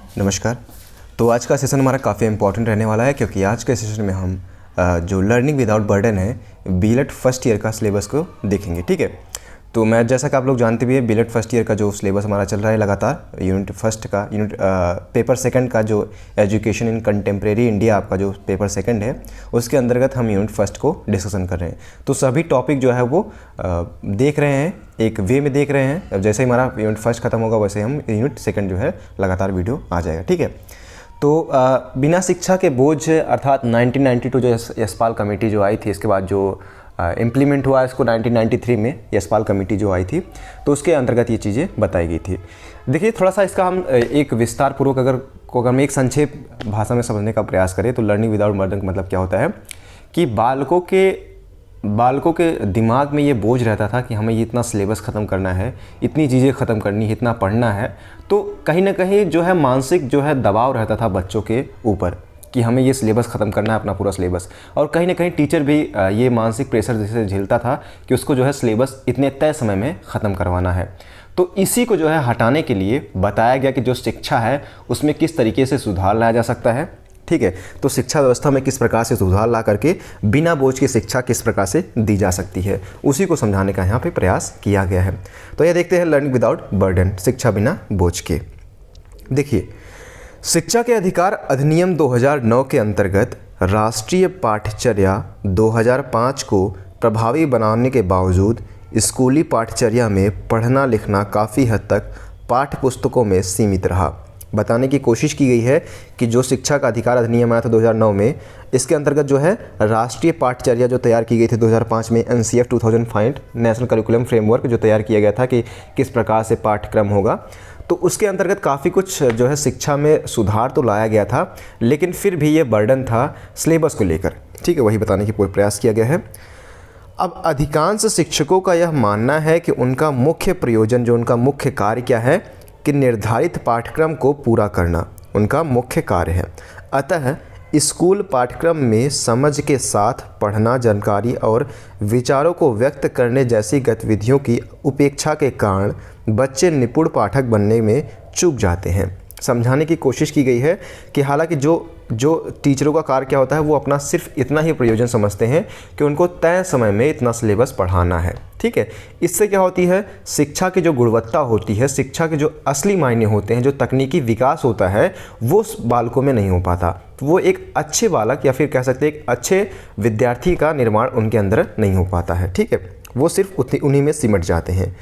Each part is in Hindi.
नमस्कार। तो आज का सेशन हमारा काफ़ी इंपॉर्टेंट रहने वाला है, क्योंकि आज के सेशन में हम जो लर्निंग विदाउट बर्डन है बीएलएड फर्स्ट ईयर का सिलेबस को देखेंगे। ठीक है, तो मैं जैसा कि आप लोग जानते भी हैं, बीएलएड फर्स्ट ईयर का जो सिलेबस हमारा चल रहा है लगातार, यूनिट फर्स्ट का पेपर सेकंड का जो एजुकेशन इन कंटेम्प्रेरी इंडिया आपका जो पेपर सेकंड है, उसके अंतर्गत हम यूनिट फर्स्ट को डिस्कशन कर रहे हैं। तो सभी टॉपिक जो है वो देख रहे हैं, एक वे में देख रहे हैं। अब जैसे ही हमारा यूनिट फर्स्ट खत्म होगा वैसे हम यूनिट सेकंड जो है लगातार वीडियो आ जाएगा। ठीक है, तो बिना शिक्षा के बोझ अर्थात 1992 जो यशपाल कमेटी जो आई थी, इसके बाद जो इम्प्लीमेंट हुआ इसको 1993 में यशपाल कमेटी जो आई थी, तो उसके अंतर्गत ये चीज़ें बताई गई थी। देखिए थोड़ा सा इसका हम एक विस्तार पूर्वक अगर हम एक संक्षेप भाषा में समझने का प्रयास करें तो लर्निंग विदाउट बर्डन का मतलब क्या होता है कि बालकों के दिमाग में ये बोझ रहता था कि हमें ये इतना सिलेबस ख़त्म करना है, इतनी चीज़ें ख़त्म करनी है, इतना पढ़ना है। तो कहीं ना कहीं जो है मानसिक जो है दबाव रहता था बच्चों के ऊपर कि हमें ये सिलेबस ख़त्म करना है, अपना पूरा सिलेबस। और कहीं ना कहीं टीचर भी ये मानसिक प्रेशर जैसे झेलता था कि उसको जो है सिलेबस इतने तय समय में ख़त्म करवाना है। तो इसी को जो है हटाने के लिए बताया गया कि जो शिक्षा है उसमें किस तरीके से सुधार लाया जा सकता है। ठीक है, तो शिक्षा व्यवस्था में किस प्रकार से सुधार ला करके बिना बोझ की शिक्षा किस प्रकार से दी जा सकती है, उसी को समझाने का यहाँ पे प्रयास किया गया है। तो ये देखते हैं लर्निंग विदाउट बर्डन, शिक्षा बिना बोझ के। देखिए, शिक्षा के अधिकार अधिनियम 2009 के अंतर्गत राष्ट्रीय पाठ्यचर्या 2005 को प्रभावी बनाने के बावजूद स्कूली पाठ्यचर्या में पढ़ना लिखना काफ़ी हद तक पाठ्य पुस्तकों में सीमित रहा। बताने की कोशिश की गई है कि जो शिक्षा का अधिकार अधिनियम आया था 2009 में, इसके अंतर्गत जो है राष्ट्रीय पाठ्यचर्या जो तैयार की गई थी 2005 में, NCF 2005 नेशनल करिकुलम फ्रेमवर्क जो तैयार किया गया था कि किस प्रकार से पाठ्यक्रम होगा, तो उसके अंतर्गत काफ़ी कुछ जो है शिक्षा में सुधार तो लाया गया था, लेकिन फिर भी ये बर्डन था सिलेबस को लेकर। ठीक है, वही बताने की पूरा प्रयास किया गया है। अब अधिकांश शिक्षकों का यह मानना है कि उनका मुख्य प्रयोजन, जो उनका मुख्य कार्य क्या है कि निर्धारित पाठ्यक्रम को पूरा करना उनका मुख्य कार्य है। अतः स्कूल पाठ्यक्रम में समझ के साथ पढ़ना, जानकारी और विचारों को व्यक्त करने जैसी गतिविधियों की उपेक्षा के कारण बच्चे निपुण पाठक बनने में चूक जाते हैं। समझाने की कोशिश की गई है कि हालांकि जो टीचरों का कार्य क्या होता है, वो अपना सिर्फ इतना ही प्रयोजन समझते हैं कि उनको तय समय में इतना सिलेबस पढ़ाना है। ठीक है, इससे क्या होती है, शिक्षा की जो गुणवत्ता होती है, शिक्षा के जो असली मायने होते हैं, जो तकनीकी विकास होता है, वो बालकों में नहीं हो पाता। तो वो एक अच्छे बालक या फिर कह सकते हैं एक अच्छे विद्यार्थी का निर्माण उनके अंदर नहीं हो पाता है। ठीक है, वो सिर्फ उन्हीं में सिमट जाते हैं।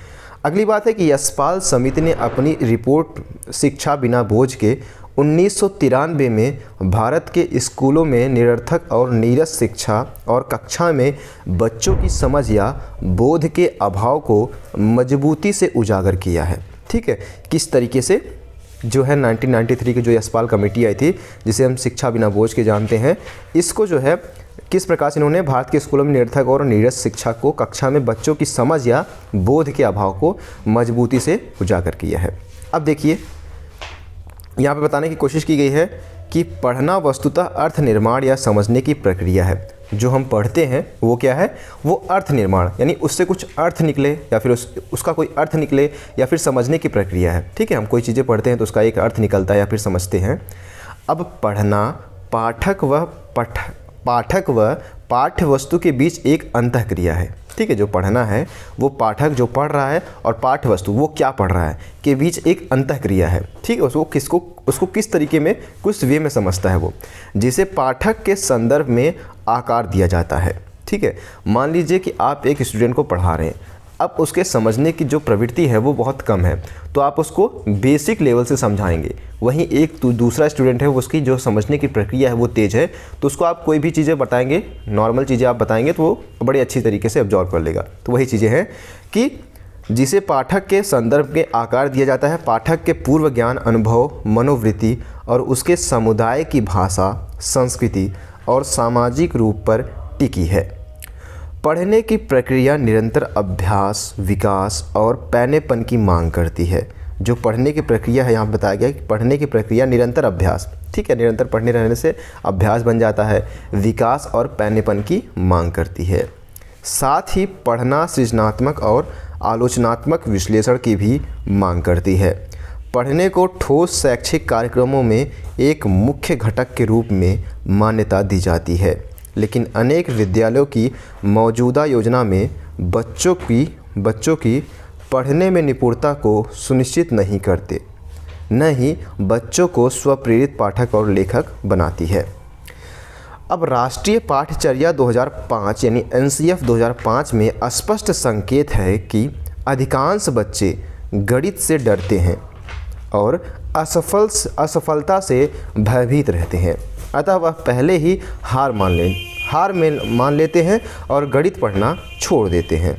अगली बात है कि यशपाल समिति ने अपनी रिपोर्ट शिक्षा बिना बोझ के 1993 में भारत के स्कूलों में निरर्थक और नीरस शिक्षा और कक्षा में बच्चों की समझ या बोध के अभाव को मजबूती से उजागर किया है। ठीक है, किस तरीके से जो है 1993 की जो यशपाल कमेटी आई थी, जिसे हम शिक्षा बिना बोझ के जानते हैं, इसको जो है किस प्रकार से इन्होंने भारत के स्कूलों में निरर्थक और नीरस शिक्षा को कक्षा में बच्चों की समझ या बोध के अभाव को मजबूती से उजागर किया है। अब देखिए, यहाँ पे बताने की कोशिश की गई है कि पढ़ना वस्तुतः अर्थ निर्माण या समझने की प्रक्रिया है। जो हम पढ़ते हैं वो क्या है, वो अर्थ निर्माण, यानी उससे कुछ अर्थ निकले या फिर उसका कोई अर्थ निकले या फिर समझने की प्रक्रिया है। ठीक है, हम कोई चीज़ें पढ़ते हैं तो उसका एक अर्थ निकलता है या फिर समझते हैं। अब पढ़ना पाठक व पाठ्य वस्तु के बीच एक अंतःक्रिया है। ठीक है, जो पढ़ना है वो पाठक जो पढ़ रहा है और पाठ्य वस्तु वो क्या पढ़ रहा है के बीच एक अंतःक्रिया है। ठीक है, उसको किस तरीके में, किस वे में समझता है वो, जिसे पाठक के संदर्भ में आकार दिया जाता है। ठीक है, मान लीजिए कि आप एक स्टूडेंट को पढ़ा रहे हैं, अब उसके समझने की जो प्रवृत्ति है वो बहुत कम है, तो आप उसको बेसिक लेवल से समझाएंगे। वहीं एक दूसरा स्टूडेंट है, उसकी जो समझने की प्रक्रिया है वो तेज़ है, तो उसको आप कोई भी चीज़ें बताएंगे, नॉर्मल चीज़ें आप बताएंगे तो वो बड़ी अच्छी तरीके से ऑब्जॉर्व कर लेगा। तो वही चीज़ें हैं कि जिसे पाठक के संदर्भ के आकार दिया जाता है, पाठक के पूर्व ज्ञान, अनुभव, मनोवृत्ति और उसके समुदाय की भाषा, संस्कृति और सामाजिक रूप पर टिकी है। पढ़ने की प्रक्रिया निरंतर अभ्यास, विकास और पैनेपन की मांग करती है। जो पढ़ने की प्रक्रिया है, यहाँ बताया गया कि पढ़ने की प्रक्रिया निरंतर अभ्यास, ठीक है, निरंतर पढ़ने रहने से अभ्यास बन जाता है, विकास और पैनेपन की मांग करती है। साथ ही पढ़ना सृजनात्मक और आलोचनात्मक विश्लेषण की भी मांग करती है। पढ़ने को ठोस शैक्षिक कार्यक्रमों में एक मुख्य घटक के रूप में मान्यता दी जाती है, लेकिन अनेक विद्यालयों की मौजूदा योजना में बच्चों की पढ़ने में निपुणता को सुनिश्चित नहीं करते, न ही बच्चों को स्वप्रेरित पाठक और लेखक बनाती है। अब राष्ट्रीय पाठ्यचर्या 2005 यानी NCF 2005 में स्पष्ट संकेत है कि अधिकांश बच्चे गणित से डरते हैं और असफलता से भयभीत रहते हैं, अतः वह पहले ही हार मान लेते हैं और गणित पढ़ना छोड़ देते हैं।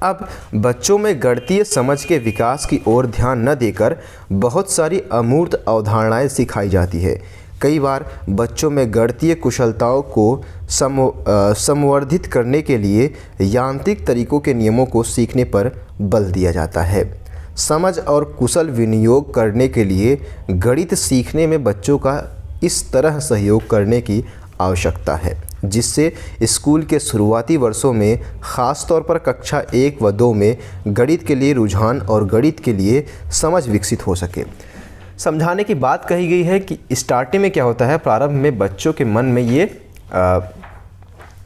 अब बच्चों में गणितीय समझ के विकास की ओर ध्यान न देकर बहुत सारी अमूर्त अवधारणाएं सिखाई जाती है। कई बार बच्चों में गणितीय कुशलताओं को संवर्धित करने के लिए यांत्रिक तरीकों के नियमों को सीखने पर बल दिया जाता है। समझ और कुशल विनियोग करने के लिए गणित सीखने में बच्चों का इस तरह सहयोग करने की आवश्यकता है जिससे स्कूल के शुरुआती वर्षों में ख़ास तौर पर कक्षा 1 व 2 में गणित के लिए रुझान और गणित के लिए समझ विकसित हो सके। समझाने की बात कही गई है कि स्टार्टिंग में क्या होता है, प्रारंभ में बच्चों के मन में ये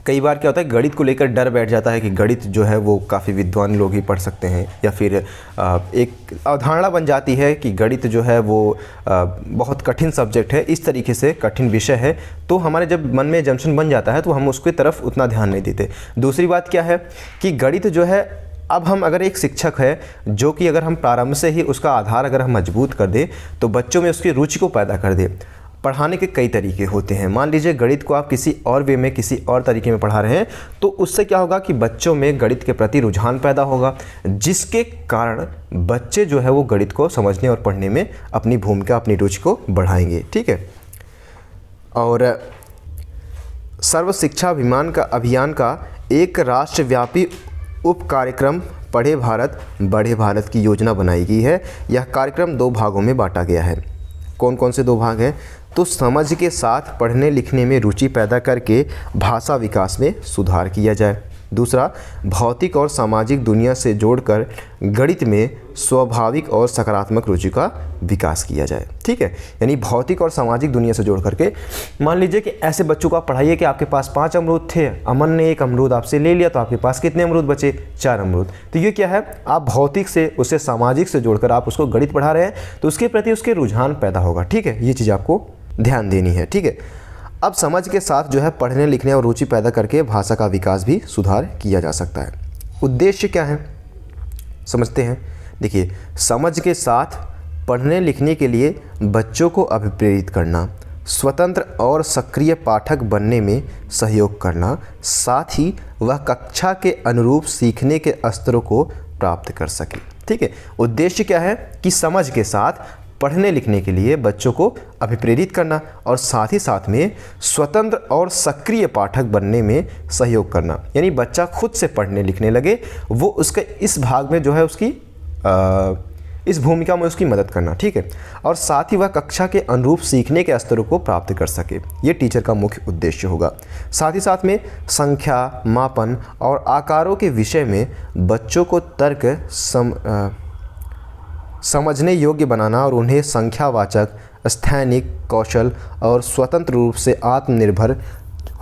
कई बार क्या होता है, गणित को लेकर डर बैठ जाता है कि गणित जो है वो काफ़ी विद्वान लोग ही पढ़ सकते हैं, या फिर एक अवधारणा बन जाती है कि गणित जो है वो बहुत कठिन सब्जेक्ट है, इस तरीके से कठिन विषय है। तो हमारे जब मन में जंक्शन बन जाता है तो हम उसकी तरफ उतना ध्यान नहीं देते। दूसरी बात क्या है कि गणित जो है, अब हम अगर एक शिक्षक है जो कि अगर हम प्रारंभ से ही उसका आधार अगर हम मजबूत कर दें तो बच्चों में उसकी रुचि को पैदा कर दे। पढ़ाने के कई तरीके होते हैं। मान लीजिए गणित को आप किसी और वे में, किसी और तरीके में पढ़ा रहे हैं तो उससे क्या होगा कि बच्चों में गणित के प्रति रुझान पैदा होगा, जिसके कारण बच्चे जो है वो गणित को समझने और पढ़ने में अपनी भूमिका, अपनी रुचि को बढ़ाएंगे। ठीक है। और सर्व शिक्षा अभियान का एक राष्ट्रव्यापी उप कार्यक्रम पढ़े भारत बढ़े भारत की योजना बनाई गई है। यह कार्यक्रम 2 भागों में बांटा गया है। कौन कौन से 2 भाग हैं? तो समझ के साथ पढ़ने लिखने में रुचि पैदा करके भाषा विकास में सुधार किया जाए। दूसरा, भौतिक और सामाजिक दुनिया से जोड़कर गणित में स्वाभाविक और सकारात्मक रुचि का विकास किया जाए। ठीक है, यानी भौतिक और सामाजिक दुनिया से जोड़ करके, मान लीजिए कि ऐसे बच्चों को आप पढ़ाइए कि आपके पास 5 अमरूद थे, अमन ने 1 अमरूद आपसे ले लिया तो आपके पास कितने अमरूद बचे? 4 अमरूद। तो ये क्या है, आप भौतिक से उसे सामाजिक से जोड़कर आप उसको गणित पढ़ा रहे हैं तो उसके प्रति उसके रुझान पैदा होगा। ठीक है, ये चीज़ आपको ध्यान देनी है। ठीक है, अब समझ के साथ जो है पढ़ने लिखने और रुचि पैदा करके भाषा का विकास भी सुधार किया जा सकता है। उद्देश्य क्या है समझते हैं। देखिए, समझ के साथ पढ़ने लिखने के लिए बच्चों को अभिप्रेरित करना, स्वतंत्र और सक्रिय पाठक बनने में सहयोग करना, साथ ही वह कक्षा के अनुरूप सीखने के स्तरों को प्राप्त कर सके। ठीक है, उद्देश्य क्या है कि समझ के साथ पढ़ने लिखने के लिए बच्चों को अभिप्रेरित करना और साथ ही साथ में स्वतंत्र और सक्रिय पाठक बनने में सहयोग करना, यानी बच्चा खुद से पढ़ने लिखने लगे, वो उसके इस भाग में जो है उसकी इस भूमिका में उसकी मदद करना। ठीक है, और साथ ही वह कक्षा के अनुरूप सीखने के स्तरों को प्राप्त कर सके, ये टीचर का मुख्य उद्देश्य होगा। साथ ही साथ में संख्या, मापन और आकारों के विषय में बच्चों को तर्क समझने योग्य बनाना और उन्हें संख्यावाचक, स्थैतिक कौशल और स्वतंत्र रूप से आत्मनिर्भर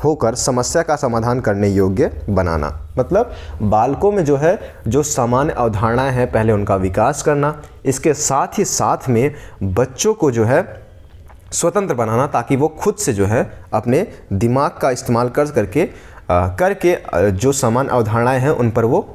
होकर समस्या का समाधान करने योग्य बनाना। मतलब बालकों में जो है जो सामान्य अवधारणाएं हैं पहले उनका विकास करना, इसके साथ ही साथ में बच्चों को जो है स्वतंत्र बनाना ताकि वो खुद से जो है अपने दिमाग का इस्तेमाल करके जो सामान्य अवधारणाएं हैं उन पर वो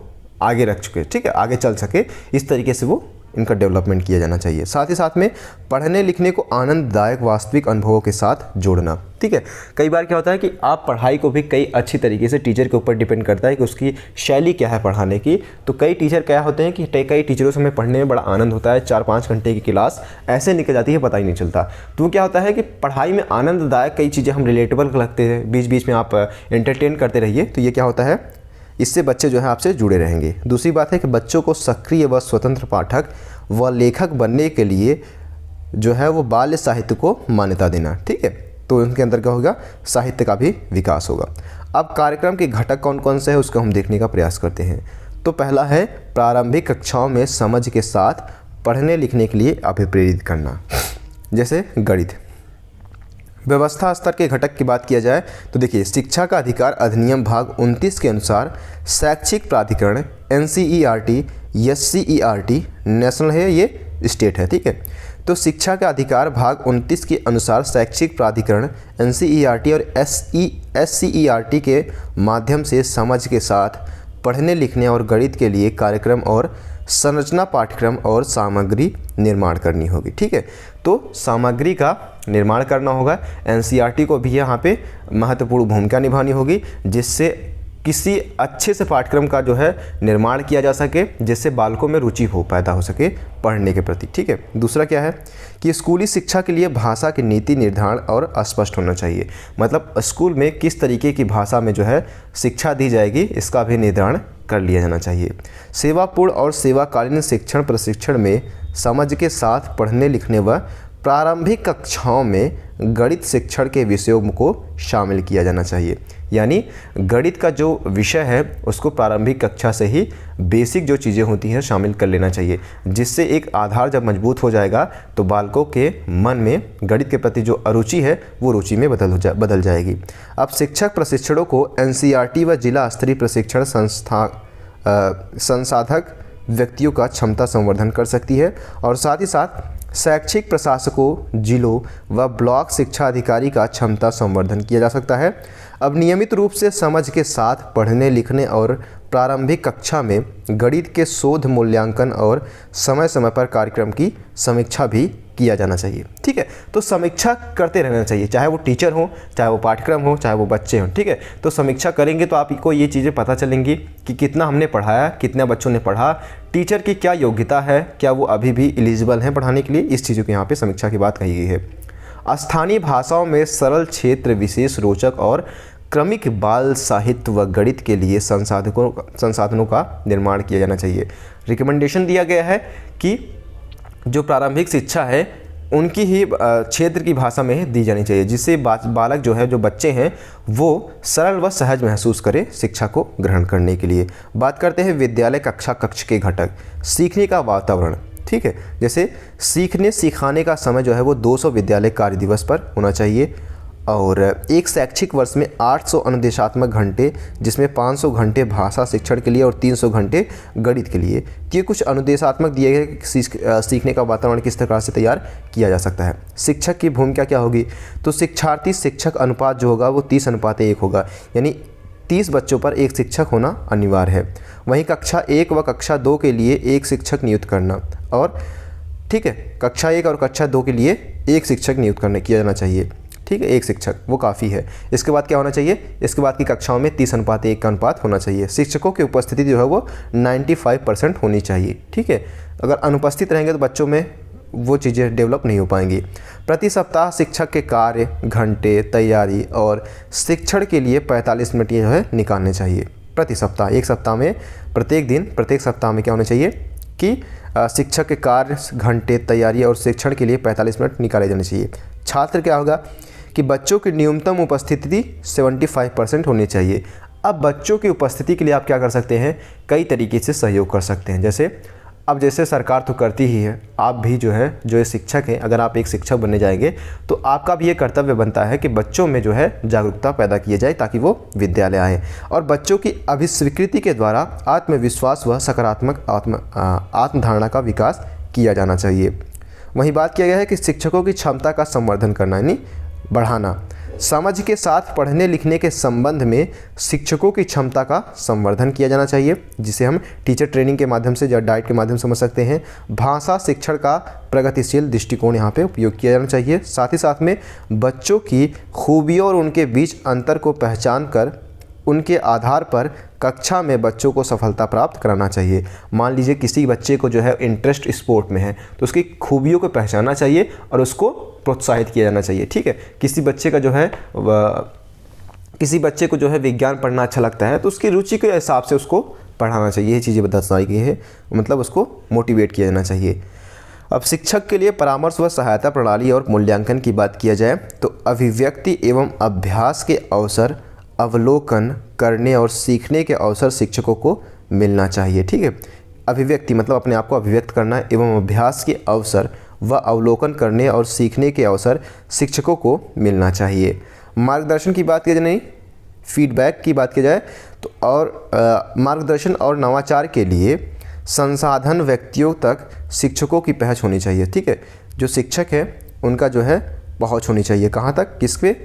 आगे रख चुके, ठीक है, आगे चल सके। इस तरीके से वो इनका डेवलपमेंट किया जाना चाहिए। साथ ही साथ में पढ़ने लिखने को आनंददायक वास्तविक अनुभवों के साथ जोड़ना। ठीक है, कई बार क्या होता है कि आप पढ़ाई को भी कई अच्छी तरीके से टीचर के ऊपर डिपेंड करता है कि उसकी शैली क्या है पढ़ाने की। तो कई टीचर क्या होते हैं कि कई टीचरों से हमें पढ़ने में बड़ा आनंद होता है, 4-5 घंटे की क्लास ऐसे निकल जाती है पता ही नहीं चलता। तो क्या होता है कि पढ़ाई में आनंददायक कई चीज़ें हम रिलेटेबल लगते हैं, बीच बीच में आप एंटरटेन करते रहिए, तो ये क्या होता है, इससे बच्चे जो है आपसे जुड़े रहेंगे। दूसरी बात है कि बच्चों को सक्रिय व स्वतंत्र पाठक व लेखक बनने के लिए जो है वो बाल्य साहित्य को मान्यता देना। ठीक है, तो उनके अंदर क्या होगा, साहित्य का भी विकास होगा। अब कार्यक्रम के घटक कौन कौन से हैं उसको हम देखने का प्रयास करते हैं। तो पहला है प्रारंभिक कक्षाओं में समझ के साथ पढ़ने लिखने के लिए अभिप्रेरित करना। जैसे गणित। व्यवस्था स्तर के घटक की बात किया जाए तो देखिए, शिक्षा का अधिकार अधिनियम भाग 29 के अनुसार शैक्षिक प्राधिकरण NCERT, SCERT नेशनल है, ये स्टेट है, ठीक है। तो शिक्षा का अधिकार भाग 29 के अनुसार शैक्षिक प्राधिकरण NCERT और SCERT के माध्यम से समझ के साथ पढ़ने लिखने और गणित के लिए कार्यक्रम और संरचना पाठ्यक्रम और सामग्री निर्माण करनी होगी, ठीक है। तो सामग्री का निर्माण करना होगा। NCERT को भी यहाँ पे महत्वपूर्ण भूमिका निभानी होगी, जिससे किसी अच्छे से पाठ्यक्रम का जो है निर्माण किया जा सके, जिससे बालकों में रुचि पैदा हो सके पढ़ने के प्रति, ठीक है। दूसरा क्या है कि स्कूली शिक्षा के लिए भाषा की नीति निर्धारण और स्पष्ट होना चाहिए। मतलब स्कूल में किस तरीके की भाषा में जो है शिक्षा दी जाएगी, इसका भी निर्धारण कर लिया जाना चाहिए। सेवापूर्ण और सेवाकालीन शिक्षण प्रशिक्षण में समझ के साथ पढ़ने लिखने व प्रारंभिक कक्षाओं में गणित शिक्षण के विषयों को शामिल किया जाना चाहिए। यानी गणित का जो विषय है उसको प्रारंभिक कक्षा से ही बेसिक जो चीज़ें होती हैं शामिल कर लेना चाहिए, जिससे एक आधार जब मजबूत हो जाएगा तो बालकों के मन में गणित के प्रति जो अरुचि है वो रुचि में बदल जाएगी। अब शिक्षक प्रशिक्षणों को NCERT व जिला स्तरीय प्रशिक्षण संसाधक व्यक्तियों का क्षमता संवर्धन कर सकती है और साथ ही साथ शैक्षिक प्रशासकों, जिलों व ब्लॉक शिक्षा अधिकारी का क्षमता संवर्धन किया जा सकता है। अब नियमित रूप से समझ के साथ पढ़ने लिखने और प्रारंभिक कक्षा में गणित के शोध मूल्यांकन और समय समय पर कार्यक्रम की समीक्षा भी किया जाना चाहिए, ठीक है। तो समीक्षा करते रहना चाहिए, चाहे वो टीचर हो, चाहे वो पाठ्यक्रम हो, चाहे वो बच्चे हों, ठीक है। तो समीक्षा करेंगे तो आपको ये चीज़ें पता चलेंगी कि कितना हमने पढ़ाया, कितने बच्चों ने पढ़ा, टीचर की क्या योग्यता है, क्या वो अभी भी एलिजिबल हैं पढ़ाने के लिए, इस चीज़ों की यहाँ पर समीक्षा की बात कही गई है। स्थानीय भाषाओं में सरल, क्षेत्र विशेष, रोचक और क्रमिक बाल साहित्य व गणित के लिए संसाधनों का निर्माण किया जाना चाहिए। रिकमेंडेशन दिया गया है कि जो प्रारंभिक शिक्षा है उनकी ही क्षेत्र की भाषा में दी जानी चाहिए, जिससे बालक जो है, जो बच्चे हैं, वो सरल व सहज महसूस करें शिक्षा को ग्रहण करने के लिए। बात करते हैं विद्यालय कक्ष के घटक। सीखने का वातावरण, ठीक है। जैसे सीखने सिखाने का समय जो है वो 200 विद्यालय कार्य दिवस पर होना चाहिए और एक शैक्षिक वर्ष में 800 अनुदेशात्मक घंटे, जिसमें 500 घंटे भाषा शिक्षण के लिए और 300 घंटे गणित के लिए। ये कुछ अनुदेशात्मक दिए गए सीखने का वातावरण किस प्रकार से तैयार किया जा सकता है। शिक्षक की भूमिका क्या होगी, तो शिक्षार्थी शिक्षक अनुपात जो होगा वो 30:1 होगा, यानी 30 बच्चों पर एक शिक्षक होना अनिवार्य है। वहीं कक्षा 1 व कक्षा 2 के लिए एक शिक्षक नियुक्त करना, और ठीक है, कक्षा 1 और कक्षा 2 के लिए एक शिक्षक नियुक्त किया जाना चाहिए, ठीक है, एक शिक्षक, वो काफ़ी है। इसके बाद क्या होना चाहिए, इसके बाद की कक्षाओं में 30:1 का अनुपात होना चाहिए। शिक्षकों की उपस्थिति जो है वो 95% होनी चाहिए, ठीक है। अगर अनुपस्थित रहेंगे तो बच्चों में वो चीज़ें डेवलप नहीं हो पाएंगी। प्रति सप्ताह शिक्षक के कार्य, घंटे, तैयारी और शिक्षण के लिए 45 मिनट ये जो है निकालने चाहिए प्रति सप्ताह। एक सप्ताह में प्रत्येक दिन, प्रत्येक सप्ताह में क्या होना चाहिए कि शिक्षक के कार्य, घंटे, तैयारी और शिक्षण के लिए 45 मिनट निकाले जाने चाहिए। छात्र क्या होगा कि बच्चों की न्यूनतम उपस्थिति 75% होनी चाहिए। अब बच्चों की उपस्थिति के लिए आप क्या कर सकते हैं, कई तरीके से सहयोग कर सकते हैं। जैसे सरकार तो करती ही है, आप भी जो है, जो शिक्षक हैं, अगर आप एक शिक्षक बनने जाएंगे तो आपका भी ये कर्तव्य बनता है कि बच्चों में जो है जागरूकता पैदा की जाए ताकि वो विद्यालय आए, और बच्चों की अभिस्वीकृति के द्वारा आत्मविश्वास व सकारात्मक आत्मधारणा का विकास किया जाना चाहिए। वहीं बात किया गया है कि शिक्षकों की क्षमता का संवर्धन करना, यानी बढ़ाना। समझ के साथ पढ़ने लिखने के संबंध में शिक्षकों की क्षमता का संवर्धन किया जाना चाहिए, जिसे हम टीचर ट्रेनिंग के माध्यम से या डाइट के माध्यम से समझ सकते हैं। भाषा शिक्षण का प्रगतिशील दृष्टिकोण यहाँ पे उपयोग किया जाना चाहिए। साथ ही साथ में बच्चों की खूबियों और उनके बीच अंतर को पहचान कर उनके आधार पर कक्षा में बच्चों को सफलता प्राप्त कराना चाहिए। मान लीजिए किसी बच्चे को जो है इंटरेस्ट स्पोर्ट में है तो उसकी खूबियों को पहचानना चाहिए और उसको प्रोत्साहित किया जाना चाहिए, ठीक है। किसी बच्चे को जो है विज्ञान पढ़ना अच्छा लगता है तो उसकी रुचि के हिसाब से उसको पढ़ाना चाहिए। ये चीज़ें बताई गई है, मतलब उसको मोटिवेट किया जाना चाहिए। अब शिक्षक के लिए परामर्श व सहायता प्रणाली और मूल्यांकन की बात किया जाए तो अभिव्यक्ति एवं अभ्यास के अवसर, अवलोकन करने और सीखने के अवसर शिक्षकों को मिलना चाहिए, ठीक है। अभिव्यक्ति मतलब अपने आप को अभिव्यक्त करना एवं अभ्यास के अवसर व अवलोकन करने और सीखने के अवसर शिक्षकों को मिलना चाहिए। मार्गदर्शन की बात की जाए, नहीं फीडबैक की बात की जाए तो, और मार्गदर्शन और नवाचार के लिए संसाधन व्यक्तियों तक शिक्षकों की पहुंच होनी चाहिए। ठीक है, जो शिक्षक है उनका जो है पहुंच होनी चाहिए, कहाँ तक, किस पे,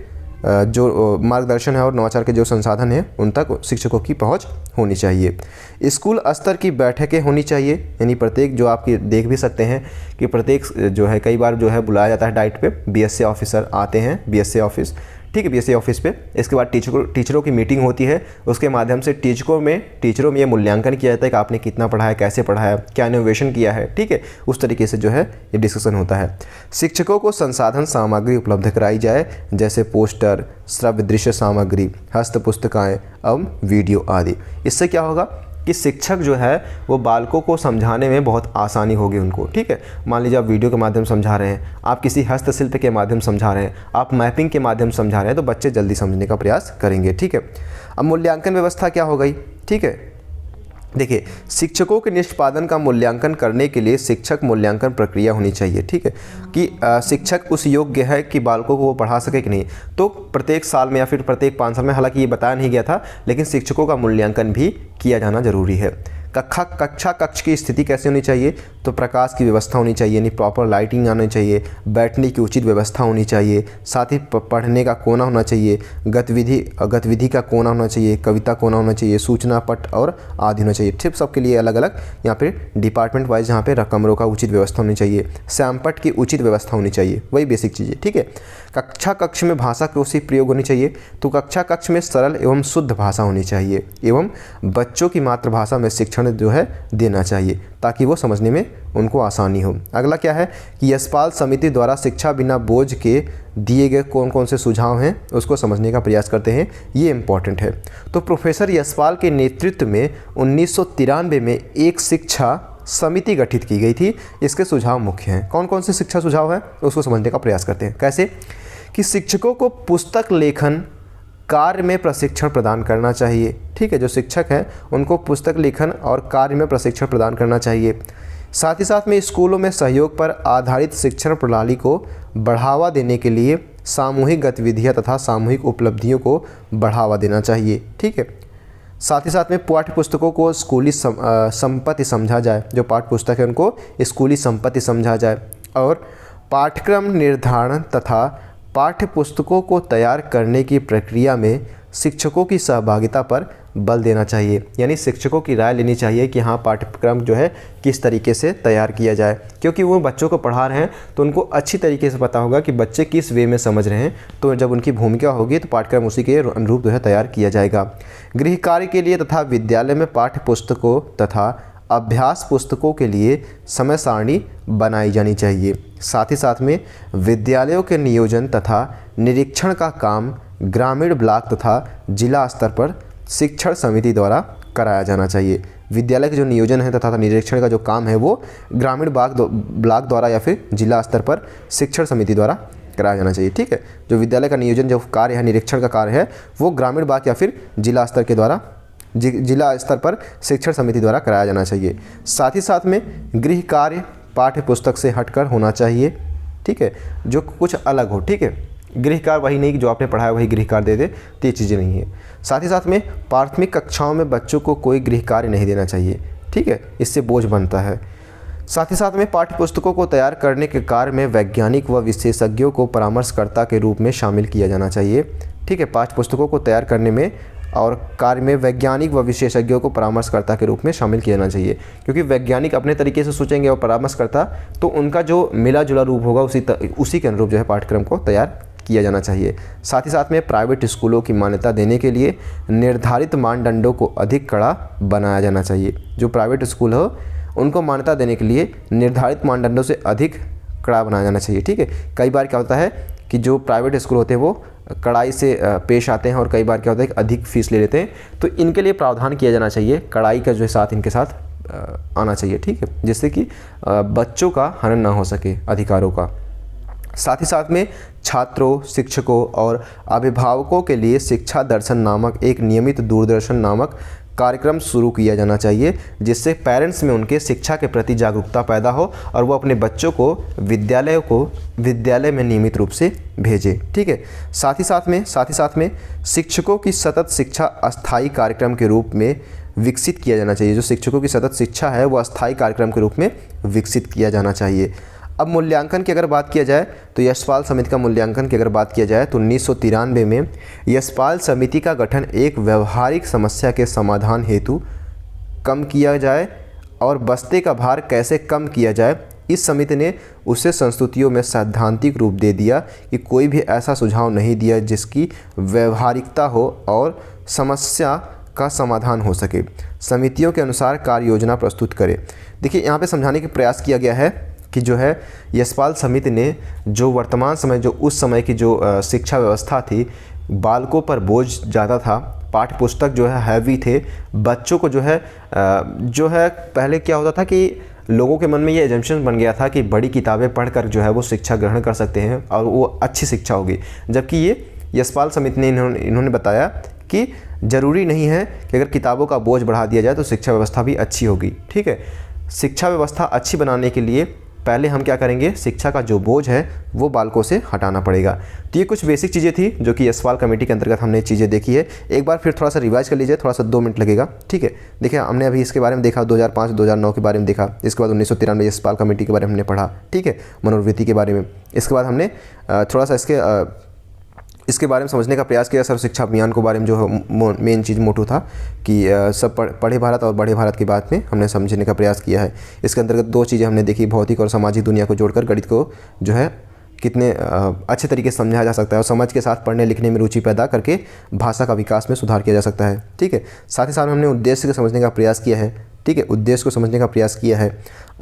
जो मार्गदर्शन है और नवाचार के जो संसाधन हैं उन तक शिक्षकों की पहुंच होनी चाहिए। स्कूल स्तर की बैठकें होनी चाहिए, यानी प्रत्येक, जो आप देख भी सकते हैं कि प्रत्येक जो है कई बार जो है बुलाया जाता है डाइट पे, बीएसए ऑफिसर आते हैं बीएसए ऑफिस, ठीक है, बीएसए ऑफिस पे। इसके बाद टीचरों की मीटिंग होती है, उसके माध्यम से टीचरों में ये मूल्यांकन किया जाता है कि आपने कितना पढ़ाया, कैसे पढ़ाया, क्या इनोवेशन किया है। ठीक है, उस तरीके से जो है ये डिस्कशन होता है। शिक्षकों को संसाधन सामग्री उपलब्ध कराई जाए, जैसे पोस्टर, श्रव्य दृश्य सामग्री, हस्त पुस्तिकाएँ एवं वीडियो आदि। इससे क्या होगा कि शिक्षक जो है वो बालकों को समझाने में बहुत आसानी होगी उनको। ठीक है, मान लीजिए आप वीडियो के माध्यम समझा रहे हैं, आप किसी हस्तशिल्प के माध्यम समझा रहे हैं, आप मैपिंग के माध्यम समझा रहे हैं, तो बच्चे जल्दी समझने का प्रयास करेंगे। ठीक है, अब मूल्यांकन व्यवस्था क्या हो गई। ठीक है, देखिए शिक्षकों के निष्पादन का मूल्यांकन करने के लिए शिक्षक मूल्यांकन प्रक्रिया होनी चाहिए। ठीक है, कि शिक्षक उस योग्य है कि बालकों को वो पढ़ा सके कि नहीं। तो प्रत्येक साल में या फिर प्रत्येक 5 साल में, हालांकि ये बताया नहीं गया था, लेकिन शिक्षकों का मूल्यांकन भी किया जाना जरूरी है। कक्ष की स्थिति कैसे होनी चाहिए, तो प्रकाश की व्यवस्था होनी चाहिए, यानी प्रॉपर लाइटिंग आनी चाहिए, बैठने की उचित व्यवस्था होनी चाहिए, साथ ही पढ़ने का कोना होना चाहिए, गतिविधि का कोना होना चाहिए, कविता कोना होना चाहिए, सूचना पट और आदि होना चाहिए। ठीक, सबके लिए अलग अलग यहाँ पे डिपार्टमेंट वाइज यहाँ पे कमरों का उचित व्यवस्था होनी चाहिए, श्यामपट की उचित व्यवस्था होनी चाहिए, वही बेसिक चीज़ें। ठीक है, कक्ष में भाषा का उसी प्रयोग होनी चाहिए, तो कक्ष में सरल एवं शुद्ध भाषा होनी चाहिए एवं बच्चों की मातृभाषा में शिक्षण जो है देना चाहिए, ताकि वो समझने में उनको आसानी हो। अगला क्या है कि यशपाल समिति द्वारा शिक्षा बिना बोझ के दिए गए कौन कौन से सुझाव हैं उसको समझने का प्रयास करते हैं, ये इम्पॉर्टेंट है। तो प्रोफेसर यशपाल के नेतृत्व में 1993 में एक शिक्षा समिति गठित की गई थी। इसके सुझाव मुख्य हैं। कौन कौन से शिक्षा सुझाव हैं उसको समझने का प्रयास करते हैं। कैसे कि शिक्षकों को पुस्तक लेखन कार्य में प्रशिक्षण प्रदान करना चाहिए। ठीक है, जो शिक्षक हैं उनको पुस्तक लेखन और कार्य में प्रशिक्षण प्रदान करना चाहिए। साथ ही साथ में स्कूलों में सहयोग पर आधारित शिक्षण प्रणाली को बढ़ावा देने के लिए सामूहिक गतिविधियां तथा सामूहिक उपलब्धियों को बढ़ावा देना चाहिए। ठीक है, साथ ही साथ में पाठ्य पुस्तकों को स्कूली संपत्ति समझा जाए, जो पाठ्य पुस्तक है उनको स्कूली संपत्ति समझा जाए। और पाठ्यक्रम निर्धारण तथा पाठ्य पुस्तकों को तैयार करने की प्रक्रिया में शिक्षकों की सहभागिता पर बल देना चाहिए, यानी शिक्षकों की राय लेनी चाहिए कि हाँ पाठ्यक्रम जो है किस तरीके से तैयार किया जाए, क्योंकि वो बच्चों को पढ़ा रहे हैं तो उनको अच्छी तरीके से पता होगा कि बच्चे किस वे में समझ रहे हैं। तो जब उनकी भूमिका होगी तो पाठ्यक्रम उसी के अनुरूप जो है तैयार किया जाएगा। गृह कार्य के लिए तथा विद्यालय में पाठ्य पुस्तकों तथा अभ्यास पुस्तकों के लिए समय सारणी बनाई जानी चाहिए। साथ ही साथ में विद्यालयों के नियोजन तथा निरीक्षण का काम ग्रामीण ब्लॉक तथा जिला स्तर पर शिक्षण समिति द्वारा कराया जाना चाहिए। विद्यालय के जो नियोजन है तथा निरीक्षण का जो काम है वो ग्रामीण ब्लॉक द्वारा या फिर जिला स्तर पर शिक्षण समिति द्वारा कराया जाना चाहिए। ठीक है, जो विद्यालय का नियोजन जो कार्य है, निरीक्षण का कार्य है, वो ग्रामीण ब्लॉक या फिर जिला स्तर के द्वारा जिला स्तर पर शिक्षण समिति द्वारा कराया जाना चाहिए। साथ ही साथ में गृह कार्य पाठ्य पुस्तक से हटकर होना चाहिए। ठीक है, जो कुछ अलग हो। ठीक है, गृह कार्य वही नहीं कि जो आपने पढ़ाया वही गृह कार्य दे दे, तो ये चीज़ें नहीं है। साथ ही साथ में प्राथमिक कक्षाओं में बच्चों को कोई गृह कार्य नहीं देना चाहिए। ठीक है, इससे बोझ बनता है। साथ ही साथ में पाठ्य पुस्तकों को तैयार करने के कार्य में वैज्ञानिक व विशेषज्ञों को परामर्शकर्ता के रूप में शामिल किया जाना चाहिए। ठीक है, पाठ्य पुस्तकों को तैयार करने में और कार्य में वैज्ञानिक व विशेषज्ञों को परामर्शकर्ता के रूप में शामिल किया जाना चाहिए, क्योंकि वैज्ञानिक अपने तरीके से सोचेंगे और परामर्शकर्ता तो उनका जो मिला जुला रूप होगा उसी के अनुरूप जो है पाठ्यक्रम को तैयार किया जाना चाहिए। साथ ही साथ में प्राइवेट स्कूलों की मान्यता देने के लिए निर्धारित मानदंडों को अधिक कड़ा बनाया जाना चाहिए। जो प्राइवेट स्कूल हो उनको मान्यता देने के लिए निर्धारित मानदंडों से अधिक कड़ा बनाया जाना चाहिए। ठीक है, कई बार क्या होता है कि जो प्राइवेट स्कूल होते हैं वो कड़ाई से पेश आते हैं और कई बार क्या होता है कि अधिक फीस ले लेते हैं, तो इनके लिए प्रावधान किया जाना चाहिए, कड़ाई का जो है साथ इनके साथ आना चाहिए। ठीक है, जिससे कि बच्चों का हनन ना हो सके अधिकारों का। साथ ही साथ में छात्रों, शिक्षकों और अभिभावकों के लिए शिक्षा दर्शन नामक एक नियमित दूरदर्शन नामक कार्यक्रम शुरू किया जाना चाहिए जिससे पेरेंट्स में उनके शिक्षा के प्रति जागरूकता पैदा हो और वो अपने बच्चों को विद्यालय में नियमित रूप से भेजें। ठीक है। साथ ही साथ में शिक्षकों की सतत शिक्षा अस्थायी कार्यक्रम के रूप में विकसित किया जाना चाहिए। जो शिक्षकों की सतत शिक्षा है वो अस्थायी कार्यक्रम के रूप में विकसित किया जाना चाहिए। अब मूल्यांकन की अगर बात किया जाए तो यशपाल समिति का मूल्यांकन की अगर बात किया जाए तो 1993 में यशपाल समिति का गठन एक व्यवहारिक समस्या के समाधान हेतु कम किया जाए और बस्ते का भार कैसे कम किया जाए, इस समिति ने उसे संस्तुतियों में सैद्धांतिक रूप दे दिया कि कोई भी ऐसा सुझाव नहीं दिया जिसकी व्यवहारिकता हो और समस्या का समाधान हो सके। समितियों के अनुसार कार्य योजना प्रस्तुत करे। देखिए यहाँ पे समझाने का प्रयास किया गया है कि जो है यशपाल समिति ने जो वर्तमान समय जो उस समय की जो शिक्षा व्यवस्था थी, बालकों पर बोझ ज़्यादा था, पाठ्य पुस्तक जो है हैवी थे, बच्चों को जो है पहले क्या होता था कि लोगों के मन में ये एजम्पशन बन गया था कि बड़ी किताबें पढ़कर जो है वो शिक्षा ग्रहण कर सकते हैं और वो अच्छी शिक्षा होगी, जबकि ये यशपाल समिति ने इन्होंने बताया कि ज़रूरी नहीं है कि अगर किताबों का बोझ बढ़ा दिया जाए तो शिक्षा व्यवस्था भी अच्छी होगी। ठीक है। शिक्षा व्यवस्था अच्छी बनाने के लिए पहले हम क्या करेंगे, शिक्षा का जो बोझ है वो बालकों से हटाना पड़ेगा। तो ये कुछ बेसिक चीज़ें थी जो कि यशपाल कमेटी के अंतर्गत हमने चीज़ें देखी है। एक बार फिर थोड़ा सा रिवाइज कर लीजिए, थोड़ा सा 2 मिनट लगेगा। ठीक है। देखिए हमने अभी इसके बारे में देखा 2005-2009 के बारे में देखा, इसके बाद 1993 यशपाल कमेटी के बारे में हमने पढ़ा। ठीक है। मनोवृत्ति के बारे में, इसके बाद हमने थोड़ा सा इसके बारे में समझने का प्रयास किया। सर्व शिक्षा अभियान के बारे में जो मेन चीज़ मोटो था कि सब पढ़े भारत और बड़े भारत की बात में हमने समझने का प्रयास किया है। इसके अंतर्गत 2 चीज़ें हमने देखी, भौतिक और सामाजिक दुनिया को जोड़कर गणित को जो है कितने अच्छे तरीके से समझाया जा सकता है और समझ के साथ पढ़ने लिखने में रुचि पैदा करके भाषा का विकास में सुधार किया जा सकता है। ठीक है। साथ ही साथ हमने उद्देश्य को समझने का प्रयास किया है। ठीक है। उद्देश्य को समझने का प्रयास किया है,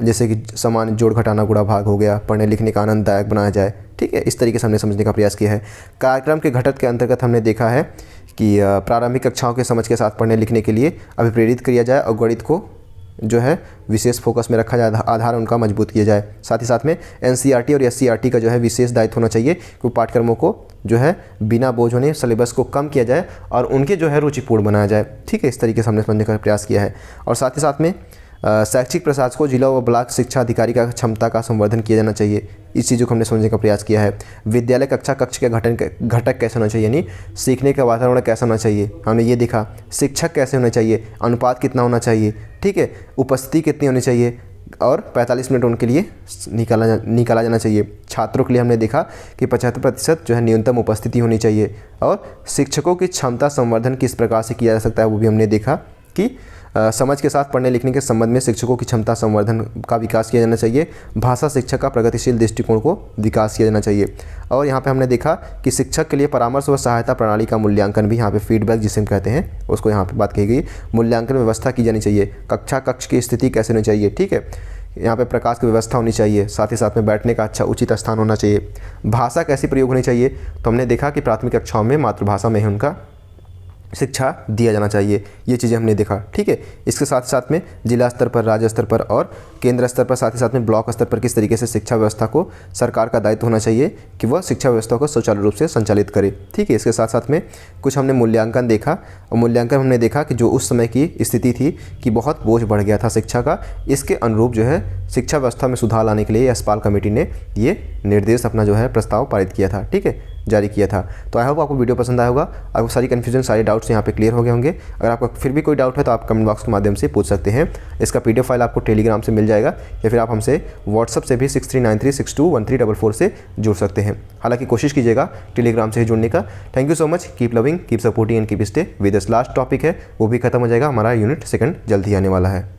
जैसे कि समान जोड़ घटाना गुणा भाग हो गया, पढ़ने लिखने का आनंददायक बनाया जाए। ठीक है। इस तरीके से हमने समझने का प्रयास किया है। कार्यक्रम के घटक के अंतर्गत हमने देखा है कि प्रारंभिक कक्षाओं के समझ के साथ पढ़ने लिखने के लिए अभिप्रेरित किया जाए और गणित को जो है विशेष फोकस में रखा जाए, आधार उनका मजबूत किया जाए। साथ ही साथ में NCERT और SCERT का जो है विशेष दायित्व होना चाहिए कि पाठ्यक्रमों को जो है बिना बोझ होने सिलेबस को कम किया जाए और उनके जो है रुचिपूर्ण बनाया जाए। ठीक है। इस तरीके से हमने समझने का प्रयास किया है। और साथ ही साथ में शैक्षिक प्रशासक को जिला व ब्लॉक शिक्षा अधिकारी का क्षमता का संवर्धन किया जाना चाहिए। इस चीज़ों को हमने समझने का प्रयास किया है। विद्यालय कक्ष के घटक कैसे होना चाहिए, यानी सीखने का वातावरण कैसा होना चाहिए, हमने ये देखा। शिक्षक कैसे होने चाहिए, अनुपात कितना होना चाहिए। ठीक है। उपस्थिति कितनी होनी चाहिए और 45 मिनट उनके लिए निकाला जाना चाहिए। छात्रों के लिए हमने देखा कि 75% जो है न्यूनतम उपस्थिति होनी चाहिए। और शिक्षकों की क्षमता संवर्धन किस प्रकार से किया जा सकता है वो भी हमने देखा कि समझ के साथ पढ़ने लिखने के संबंध में शिक्षकों की क्षमता संवर्धन का विकास किया जाना चाहिए। भाषा शिक्षा का प्रगतिशील दृष्टिकोण को विकास किया जाना चाहिए। और यहाँ पे हमने देखा कि शिक्षक के लिए परामर्श व सहायता प्रणाली का मूल्यांकन भी, यहाँ पे फीडबैक जिसे हम कहते हैं उसको यहाँ पे बात की गई। मूल्यांकन व्यवस्था की जानी चाहिए। कक्ष की स्थिति कैसे होनी चाहिए। ठीक है। यहाँ पे प्रकाश की व्यवस्था होनी चाहिए। साथ ही साथ में बैठने का अच्छा उचित स्थान होना चाहिए। भाषा कैसी प्रयोग होनी चाहिए, तो हमने देखा कि प्राथमिक कक्षाओं में मातृभाषा में ही उनका शिक्षा दिया जाना चाहिए। ये चीज़ें हमने देखा। ठीक है। इसके साथ साथ में जिला स्तर पर, राज्य स्तर पर और केंद्र स्तर पर, साथ ही साथ में ब्लॉक स्तर पर किस तरीके से शिक्षा व्यवस्था को सरकार का दायित्व होना चाहिए कि वह शिक्षा व्यवस्था को सुचारू रूप से संचालित करे। ठीक है। इसके साथ साथ में कुछ हमने मूल्यांकन देखा और मूल्यांकन हमने देखा कि जो उस समय की स्थिति थी कि बहुत बोझ बढ़ गया था शिक्षा का, इसके अनुरूप जो है शिक्षा व्यवस्था में सुधार लाने के लिए यशपाल कमेटी ने ये निर्देश अपना जो है प्रस्ताव पारित किया था। ठीक है, जारी किया था। तो आई होप आपको वीडियो पसंद आया होगा। आपको सारी कन्फ्यूजन, सारे डाउट्स यहाँ पे क्लियर हो गए होंगे। अगर आपका फिर भी कोई डाउट है तो आप कमेंट बॉक्स के माध्यम से पूछ सकते हैं। इसका PDF फाइल आपको टेलीग्राम से मिल जाएगा या फिर आप हमसे व्हाट्सअप से भी 6393621344 से जुड़ सकते हैं। हालांकि कोशिश कीजिएगा टेलीग्राम से ही जुड़ने का। Thank you so much. Keep loving, keep supporting and keep stay with us. Last topic है वो भी खत्म हो जाएगा, हमारा यूनिट 2 जल्द ही आने वाला है।